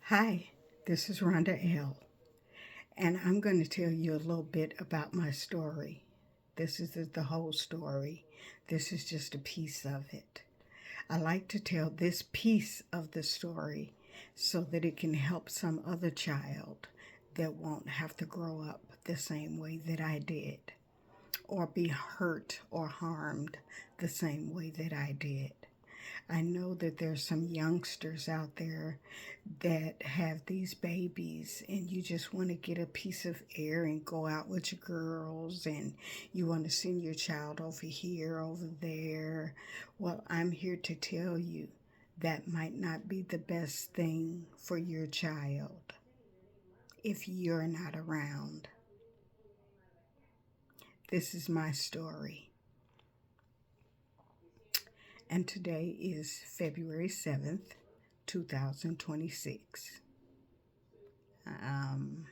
Hi, this is Rhonda L., and I'm going to tell you a little bit about my story. This is the whole story. This is just a piece of it. I like to tell this piece of the story so that it can help some other child that won't have to grow up the same way that I did, or be hurt or harmed the same way that I did. I know that there's some youngsters out there that have these babies and you just want to get a piece of air and go out with your girls and you want to send your child over here, over there. Well, I'm here to tell you that might not be the best thing for your child if you're not around. This is my story. And today is February 7th, 2026. Um,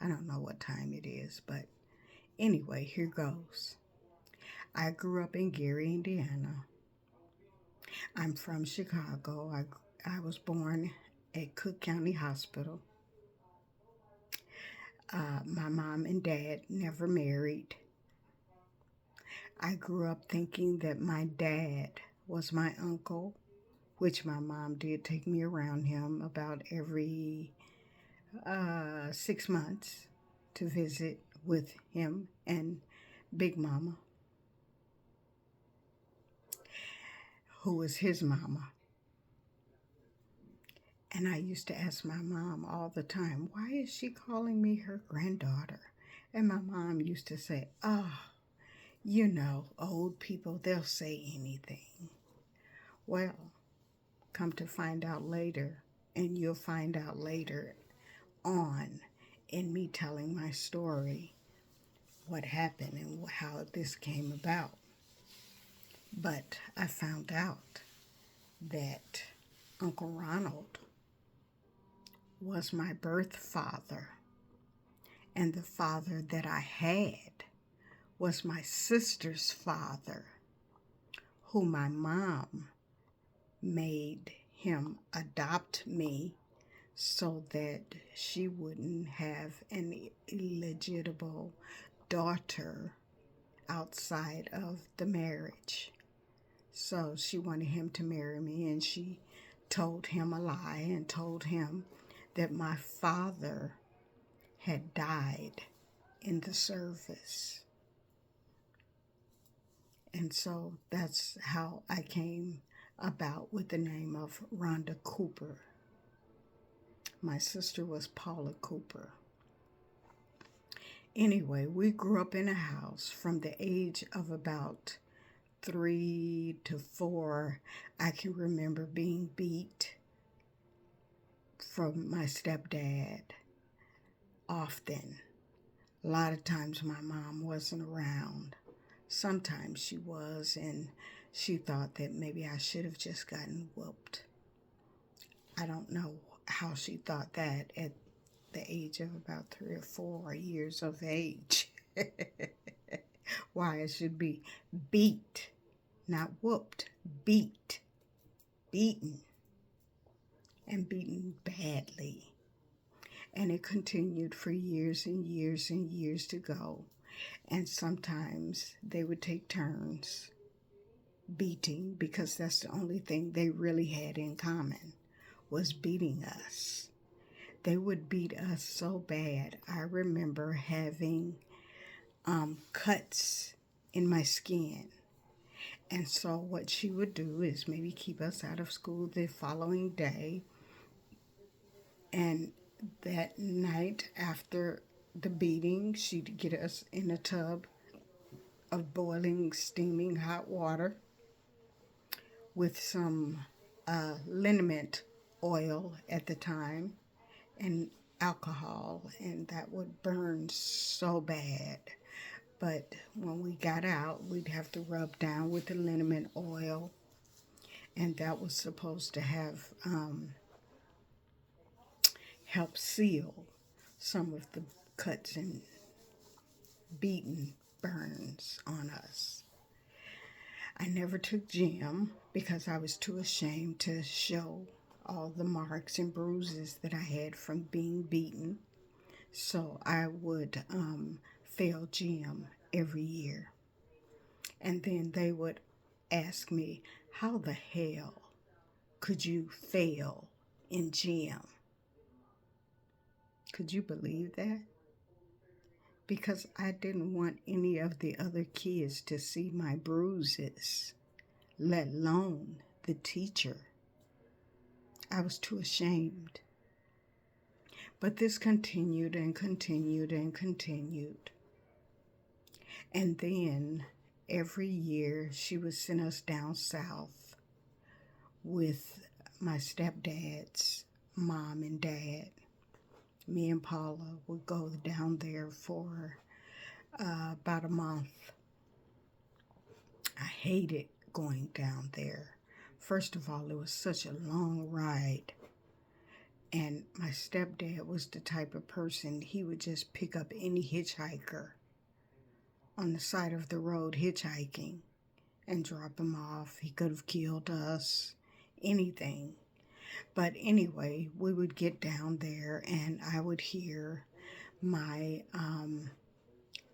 I don't know what time it is, but anyway, here goes. I grew up in Gary, Indiana. I'm from Chicago. I was born at Cook County Hospital. My mom and dad never married. I grew up thinking that my dad was my uncle, which my mom did take me around him about every 6 months to visit with him and Big Mama, who was his mama. And I used to ask my mom all the time, why is she calling me her granddaughter? And my mom used to say, old people, they'll say anything. Well, come to find out later, and you'll find out later on in me telling my story what happened and how this came about. But I found out that Uncle Ronald was my birth father, and the father that I had was my sister's father, who my mom made him adopt me so that she wouldn't have an illegitimate daughter outside of the marriage. So she wanted him to marry me, and she told him a lie and told him that my father had died in the service. And so that's how I came about with the name of Rhonda Cooper. My sister was Paula Cooper. Anyway, we grew up in a house from the age of about 3 to 4. I can remember being beat from my stepdad often. A lot of times my mom wasn't around. Sometimes she was, and she thought that maybe I should have just gotten whooped. I don't know how she thought that at the age of about 3 or 4 years of age. Why it should be beat, not whooped, beat, beaten, and beaten badly. And it continued for years and years and years to go. And sometimes they would take turns beating, because that's the only thing they really had in common, was beating us. They would beat us so bad. I remember having cuts in my skin. And so what she would do is maybe keep us out of school the following day. And that night after the beating, she'd get us in a tub of boiling, steaming hot water with some liniment oil at the time and alcohol, and that would burn so bad. But when we got out, we'd have to rub down with the liniment oil, and that was supposed to have help seal some of the cuts and beaten burns on us. I never took gym because I was too ashamed to show all the marks and bruises that I had from being beaten. So I would fail gym every year. And then they would ask me, how the hell could you fail in gym? Could you believe that? Because I didn't want any of the other kids to see my bruises, let alone the teacher. I was too ashamed. But this continued and continued and continued. And then every year she would send us down south with my stepdad's mom and dad. Me and Paula would go down there for about a month. I hated going down there. First of all, it was such a long ride. And my stepdad was the type of person, he would just pick up any hitchhiker on the side of the road hitchhiking and drop him off. He could have killed us, anything. But anyway, we would get down there and I would hear my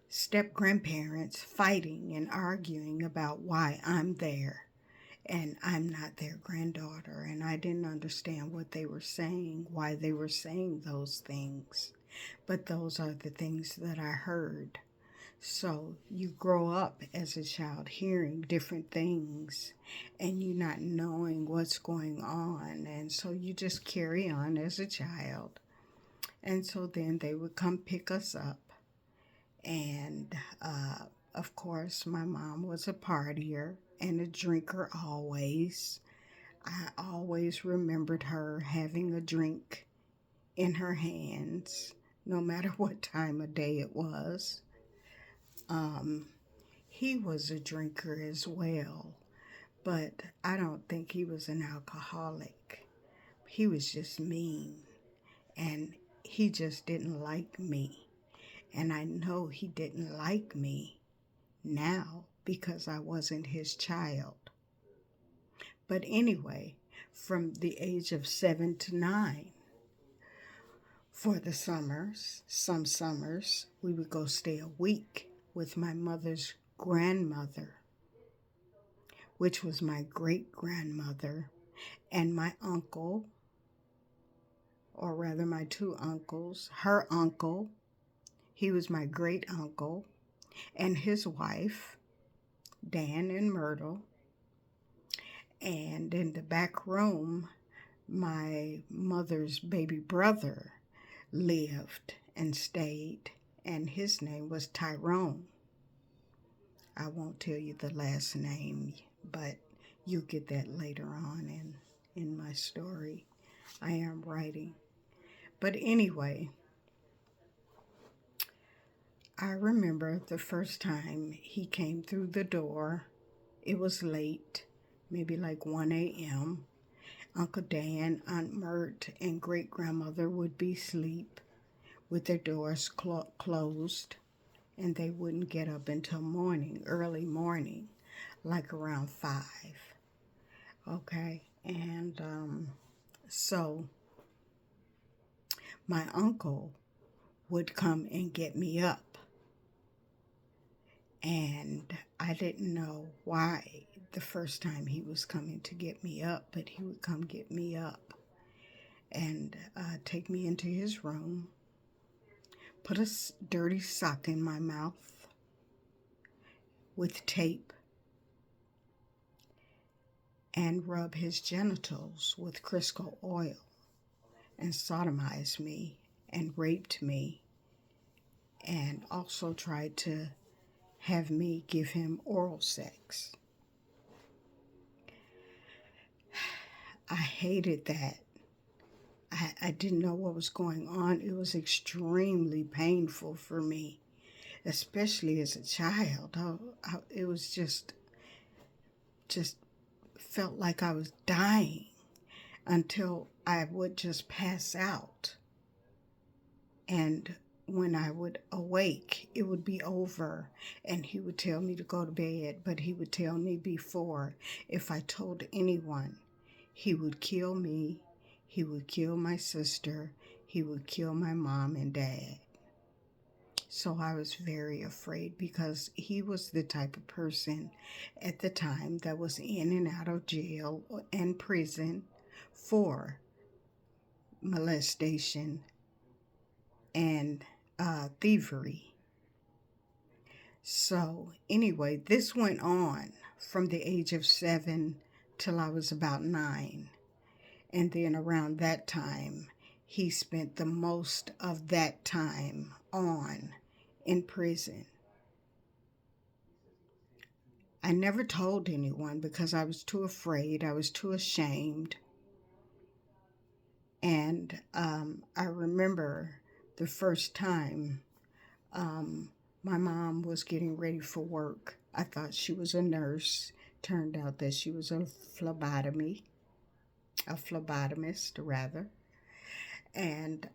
step-grandparents fighting and arguing about why I'm there and I'm not their granddaughter. And I didn't understand what they were saying, why they were saying those things. But those are the things that I heard. So you grow up as a child hearing different things and you not knowing what's going on. And so you just carry on as a child. And so then they would come pick us up. And of course, my mom was a partier and a drinker always. I always remembered her having a drink in her hands, no matter what time of day it was. He was a drinker as well, but I don't think he was an alcoholic. He was just mean, and he just didn't like me. And I know he didn't like me now because I wasn't his child. But anyway, from the age of 7 to 9, for the summers, some summers, we would go stay a week with my mother's grandmother, which was my great-grandmother, and my uncle, or rather my two uncles, her uncle, he was my great-uncle, and his wife, Dan and Myrtle. And in the back room, my mother's baby brother lived and stayed, and his name was Tyrone. I won't tell you the last name, but you'll get that later on in my story I am writing. But anyway, I remember the first time he came through the door. It was late, maybe like 1 a.m. Uncle Dan, Aunt Mert, and great-grandmother would be asleep with their doors closed, and they wouldn't get up until morning, early morning, like around 5. Okay, and so my uncle would come and get me up. And I didn't know why the first time he was coming to get me up, but he would come get me up and take me into his room, put a dirty sock in my mouth with tape, and rub his genitals with Crisco oil and sodomize me and raped me, and also tried to have me give him oral sex. I hated that. I didn't know what was going on. It was extremely painful for me, especially as a child. It was just felt like I was dying until I would just pass out. And when I would awake, it would be over, and he would tell me to go to bed, but he would tell me before, if I told anyone, he would kill me He would kill my sister. He would kill my mom and dad. So I was very afraid because he was the type of person at the time that was in and out of jail and prison for molestation and thievery. So anyway, this went on from the age of 7 till I was about 9. And then around that time, he spent the most of that time on in prison. I never told anyone because I was too afraid. I was too ashamed. And I remember the first time my mom was getting ready for work. I thought she was a nurse. Turned out that she was a phlebotomist rather. And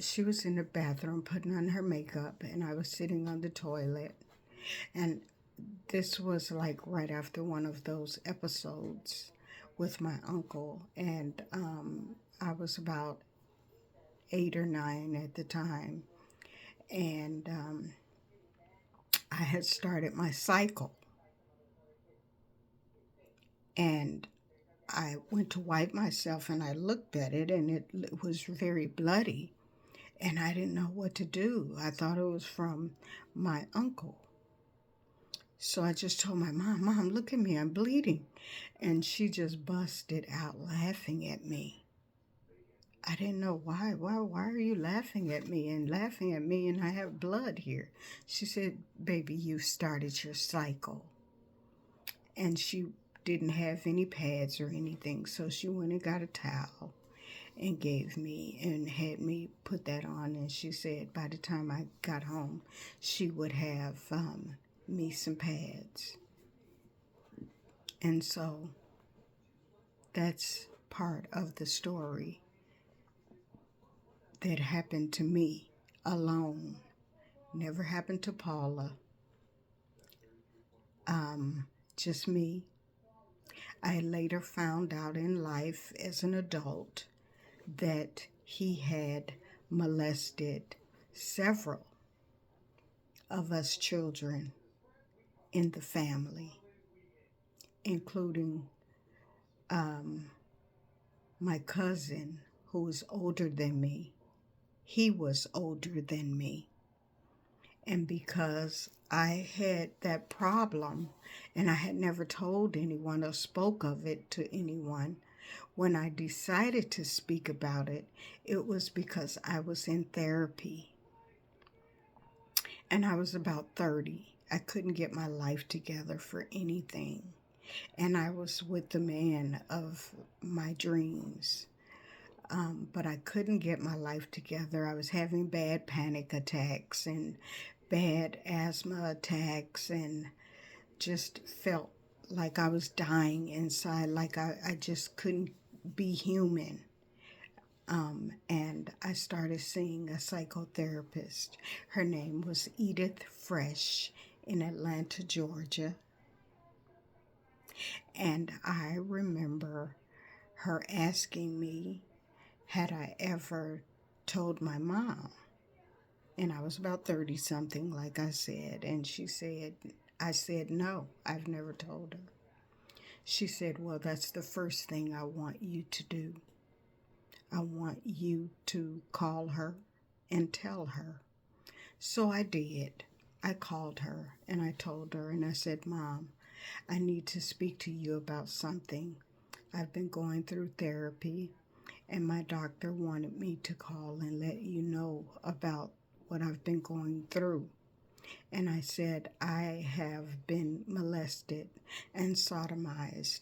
she was in the bathroom putting on her makeup, and I was sitting on the toilet. And this was like right after one of those episodes with my uncle, and I was about 8 or 9 at the time, and I had started my cycle, and I went to wipe myself, and I looked at it, and it was very bloody, and I didn't know what to do. I thought it was from my uncle. So I just told my mom, "Mom, look at me, I'm bleeding." And she just busted out laughing at me. I didn't know why. Why are you laughing at me and I have blood here? She said, "Baby, you started your cycle." And she didn't have any pads or anything, so she went and got a towel and gave me and had me put that on. And she said by the time I got home, she would have me some pads. And so that's part of the story that happened to me alone. Never happened to Paula. Just me. I later found out in life as an adult that he had molested several of us children in the family, including my cousin who was older than me. He was older than me. And because I had that problem and I had never told anyone or spoke of it to anyone, when I decided to speak about it, it was because I was in therapy. And I was about 30. I couldn't get my life together for anything. And I was with the man of my dreams. But I couldn't get my life together. I was having bad panic attacks and bad asthma attacks and just felt like I was dying inside, like I just couldn't be human. And I started seeing a psychotherapist. Her name was Edith Fresh in Atlanta, Georgia. And I remember her asking me, had I ever told my mom? And I was about 30 something, like I said. And I said, no, I've never told her. She said, well, that's the first thing I want you to do. I want you to call her and tell her. So I did. I called her and I told her and I said, Mom, I need to speak to you about something. I've been going through therapy and my doctor wanted me to call and let you know about what I've been going through. And I said, I have been molested and sodomized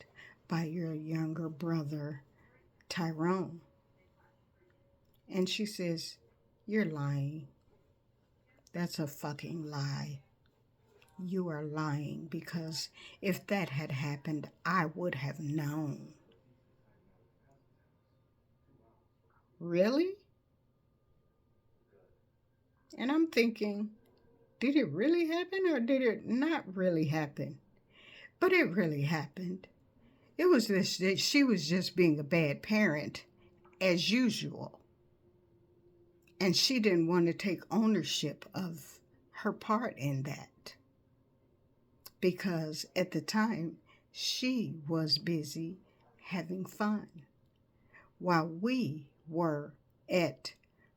by your younger brother, Tyrone. And she says, you're lying. That's a fucking lie. You are lying because if that had happened, I would have known. Really? And I'm thinking, did it really happen or did it not really happen? But it really happened. It was this, that she was just being a bad parent as usual. And she didn't want to take ownership of her part in that, because at the time she was busy having fun while we were at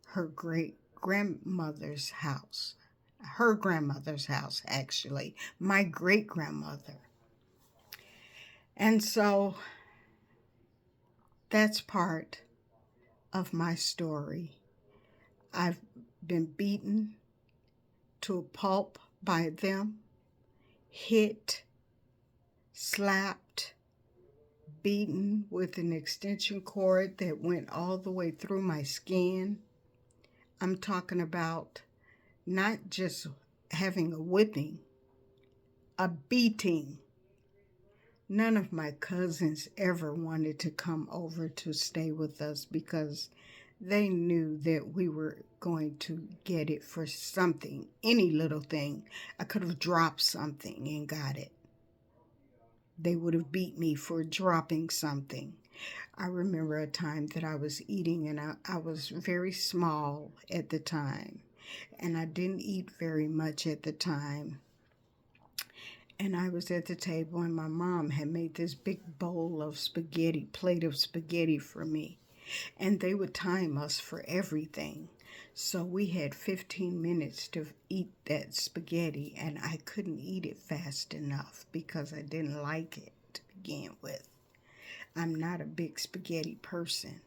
her great grandmother's house. Her grandmother's house, actually, my great grandmother. And so that's part of my story. I've been beaten to a pulp by them, hit, slapped, beaten with an extension cord that went all the way through my skin. I'm talking about not just having a whipping, a beating. None of my cousins ever wanted to come over to stay with us because they knew that we were going to get it for something, any little thing. I could have dropped something and got it. They would have beat me for dropping something. I remember a time that I was eating, and I was very small at the time, and I didn't eat very much at the time. And I was at the table, and my mom had made this big bowl of spaghetti, plate of spaghetti for me. And they would time us for everything. So we had 15 minutes to eat that spaghetti, and I couldn't eat it fast enough because I didn't like it to begin with. I'm not a big spaghetti person,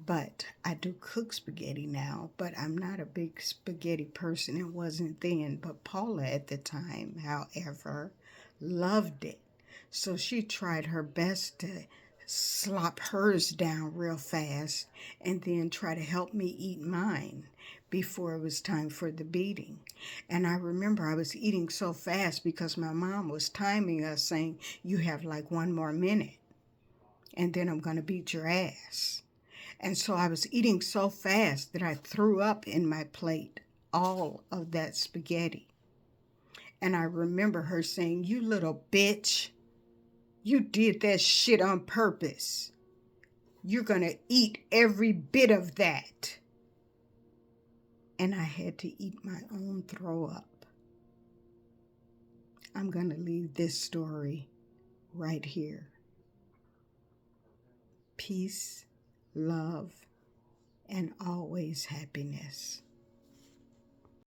but I do cook spaghetti now, but I'm not a big spaghetti person. It wasn't then. But Paula at the time, however, loved it. So she tried her best to slop hers down real fast and then try to help me eat mine before it was time for the beating. And I remember I was eating so fast because my mom was timing us, saying, "You have like 1 more minute and then I'm going to beat your ass." And so I was eating so fast that I threw up in my plate all of that spaghetti. And I remember her saying, "You little bitch, you did that shit on purpose. You're going to eat every bit of that." And I had to eat my own throw up. I'm going to leave this story right here. Peace, love, and always happiness.